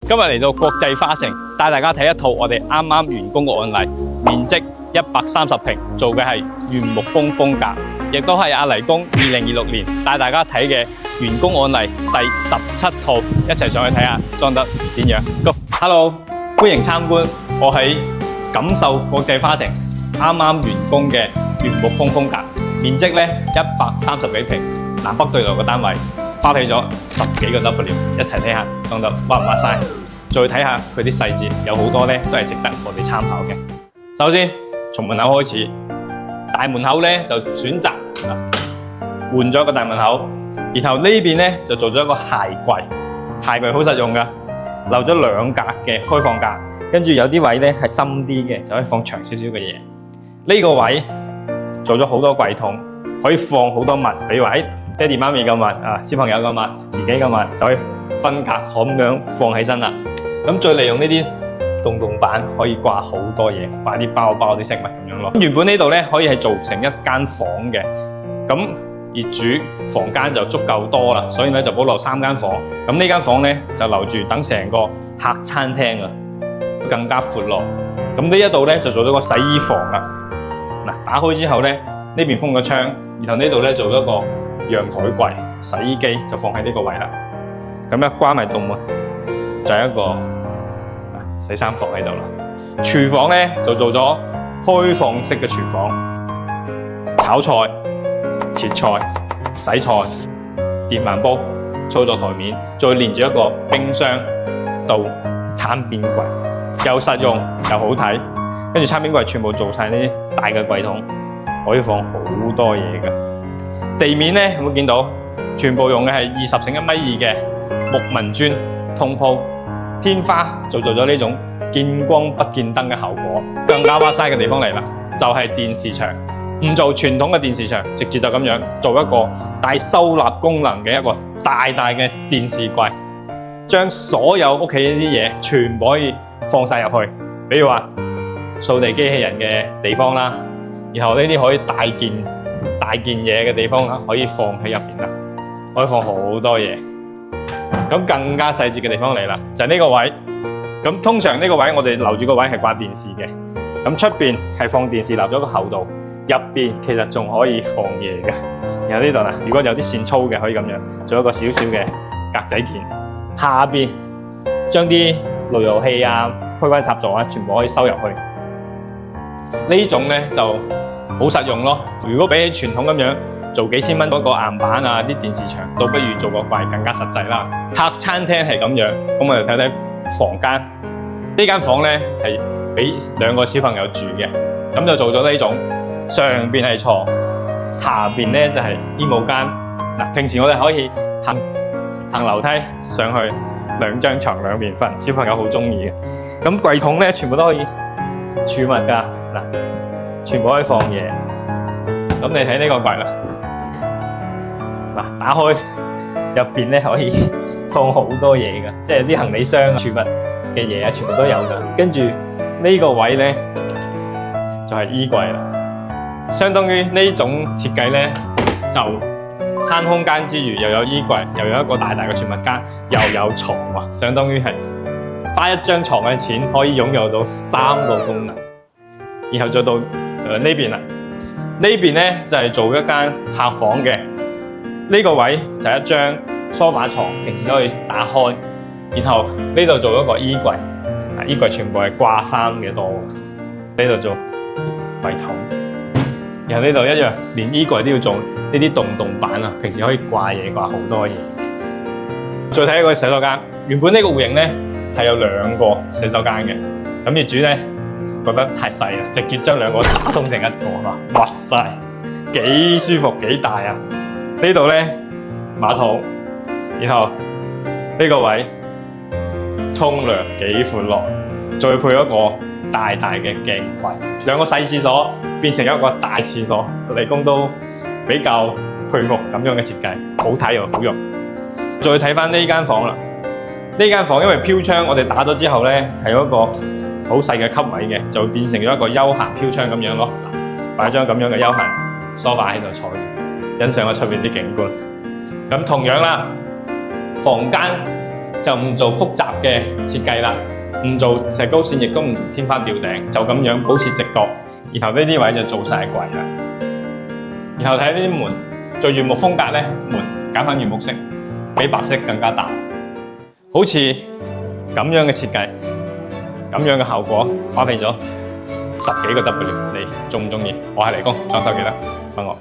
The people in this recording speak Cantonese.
今日嚟到國際花城，帶大家睇一套我哋啱啱完工嘅案例，面積130平，做嘅係原木風風格，亦都係阿黎公2026年帶大家睇嘅完工案例第17套，一齊上去睇下裝得點樣。Go，Hello， 歡迎參觀我喺錦繡國際花城啱啱完工嘅原木風風格，面積咧130幾平，南北對流嘅單位。花費咗10幾個 W， 一齊睇下裝得畫唔畫晒，再睇下佢啲細節，有好多咧都係值得我哋參考嘅。首先從門口開始，大門口咧就選擇換咗一個大門口，然後呢邊咧就做咗一個鞋櫃，鞋櫃好實用噶，留咗2格嘅開放格，跟住有啲位咧係深啲嘅，就可以放長少少嘅嘢。呢個位做咗好多櫃桶，可以放好多物，比如話爹哋媽咪嘅物啊，小朋友嘅物，自己嘅物就可以分隔咁樣放起身啦。咁再利用呢啲洞板可以掛好多嘢，掛啲包啲飾物咁樣咯。原本呢度咧可以係做成一間房嘅，咁業主房間就足夠多啦，所以咧就保留3間房。咁呢間房咧就留住等成個客餐廳啊，更加闊落。咁呢一度咧就做咗個洗衣房啦。嗱，打開之後咧呢邊封個窗，然後呢度咧做咗個陽台櫃，洗衣機就放喺呢個位啦。咁一關埋道門，就係一個洗衫房喺度啦。廚房咧就做咗開放式嘅廚房，炒菜、切菜、洗菜、電飯煲、操作台面，再連住一個冰箱到餐邊櫃，又實用又好睇。跟住餐邊櫃全部做晒呢啲大嘅櫃桶，可以放好多嘢㗎。地面咧有冇見到？全部用嘅係20乘1.2米嘅木紋磚通鋪，天花就做咗呢種見光不見燈嘅效果。更加哇塞嘅地方嚟啦，就係電視牆，唔做傳統嘅電視牆，直接就咁樣做一個帶收納功能嘅一個大嘅電視櫃，將所有屋企呢啲嘢全部可以放晒入去。比如話掃地機器人嘅地方啦，然後呢啲可以大件嘢嘅地方啦，可以放喺入邊啦，可以放好多嘢。咁更加細節嘅地方嚟啦，就係呢個位。咁通常呢個位我哋留住個位係掛電視嘅，咁出邊係放電視，留咗個厚度，入邊其實仲可以放嘢嘅。然後呢度啦，如果有啲線粗嘅，可以咁樣做一個小小嘅格仔件。下邊將啲路由器啊、開關插座啊，全部可以收入去。呢種咧就好實用咯。如果比起傳統咁樣做幾千蚊嗰個硬板啊，啲電視牆，倒不如做個櫃更加實際啦。客餐廳係咁樣，咁我哋睇睇房間。呢間房咧係俾2個小朋友住嘅，咁就做咗呢種，上邊係床，下邊咧就係衣帽間。嗱，平時我哋可以行樓梯上去，2張床兩邊瞓，小朋友好中意嘅。咁櫃桶咧全部都可以儲物㗎，嗱，全部可以放嘢。咁你睇呢個櫃啦，嗱，打開入邊咧可以放好多嘢㗎，即係啲行李箱啊、儲物嘅嘢啊，全部都有㗎。跟住呢個位咧就係衣櫃啦，相當於呢種設計咧就慳空間之餘，又有衣櫃，又有一個大嘅儲物間，又有床喎，相當於係花1張床嘅錢可以擁有到3個功能。然後再到呢邊啦，呢邊咧就係做一間客房嘅。呢個位就係一張梳化床，平時都可以打開。然後呢度做一個衣櫃，衣櫃全部係掛衫嘅多。呢度做櫃桶，然後呢度一樣，連衣櫃都要做呢啲洞板啊，平時可以掛嘢，掛好多嘢。再睇一個洗手間，原本呢個戶型咧係有2個洗手間嘅，咁業主咧覺得太細啦，直接將2個打通成一個啊！哇塞，幾舒服幾大啊！呢度咧馬桶，然後呢個位沖涼幾闊落，再配一個大嘅鏡櫃，2個細廁所變成一個大廁所，黎公都比較佩服咁樣嘅設計，好睇又好用。再睇翻呢間房啦，呢間房因為飄窗，我哋打咗之後咧係有一個好細嘅級位嘅，就會變成咗一個休閒飄窗咁樣咯。擺張咁樣嘅休閒梳化喺度坐住，欣賞下出邊啲景觀。咁同樣啦，房間就唔做複雜嘅設計啦，唔做石膏線，亦都唔天花吊頂，就咁樣保持直角。然後呢啲位就做晒櫃啦。然後睇呢啲門，做原木風格咧，門揀翻原木色，比白色更加淡，好似咁樣嘅設計，咁樣嘅效果，花費咗10幾個 W，你中唔中意？我係黎公，裝修記得幫我。